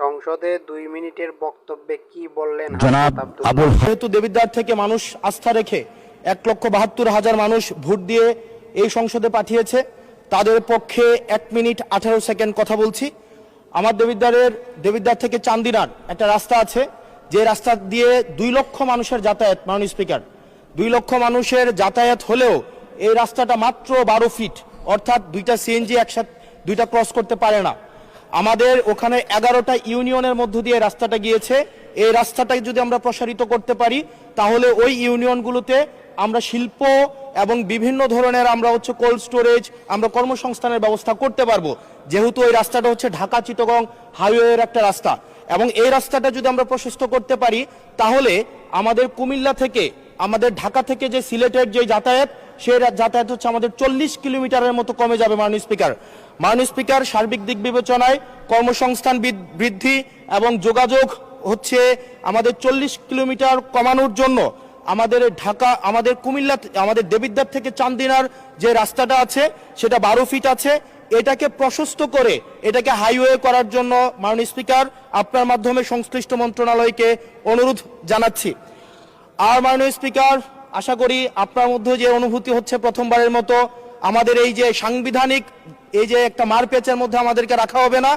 সংসদে 2 মিনিটের বক্তব্যে কি বললেন জনাব হাসনাত আব্দুল্লাহ? আবুল যেহেতু দেবিদ্বার থেকে মানুষ আস্থা রেখে 1,72,000 মানুষ ভোট দিয়ে এই সংসদে পাঠিয়েছে, তাদের পক্ষে 1 মিনিট 18 সেকেন্ড কথা বলছি। আমার দেবিদ্বার থেকে চান্দিনার একটা রাস্তা আছে, যে রাস্তা দিয়ে 2 লক্ষ মানুষের যাতায়াত। মাননীয় স্পিকার, 2 লক্ষ মানুষের যাতায়াত হলেও এই রাস্তাটা মাত্র 12 ফিট, অর্থাৎ 2টা সিএনজি একসাথে 2টা ক্রস করতে পারে না। আমাদের ওখানে 11টা ইউনিয়নের মধ্য দিয়ে রাস্তাটা গিয়েছে। এই রাস্তাটাকে যদি আমরা প্রসারিত করতে পারি, তাহলে ওই ইউনিয়নগুলোতে আমরা শিল্প এবং বিভিন্ন ধরনের আমরা কোল্ড স্টোরেজ, আমরা কর্মসংস্থানের ব্যবস্থা করতে পারবো, যেহেতু ওই রাস্তাটা ঢাকা চিটাগং হাইওয়ের একটা রাস্তা। এবং এই রাস্তাটা যদি আমরা প্রশস্ত করতে পারি, তাহলে আমাদের কুমিল্লা থেকে, আমাদের ঢাকা থেকে যে সিলেটের যে যাতায়াত, সেই যাতায়াত আমাদের 40 কিলোমিটারের মতো কমে যাবে। মাননীয় স্পিকার, সার্বিক দিক বিবেচনায় কর্মসংস্থান বৃদ্ধি এবং যোগাযোগ আমাদের 40 কিলোমিটার কমানোর জন্য আমাদের কুমিল্লা, আমাদের দেবিদ্বার থেকে চান্দিনার যে রাস্তাটা আছে সেটা 12 ফিট আছে। এটাকে প্রশস্ত করে এটাকে হাইওয়ে করার জন্য মাননীয় স্পিকার, আপনার মাধ্যমে সংশ্লিষ্ট মন্ত্রণালয়কে অনুরোধ জানাচ্ছি। আর মাননীয় স্পিকার, আশা করি আপনার মধ্যে যে অনুভূতি হচ্ছে, প্রথমবারের মতো আমাদের এই যে সাংবিধানিক এই যে একটা মারপ্যাচের মধ্যে আমাদেরকে রাখা হবে না।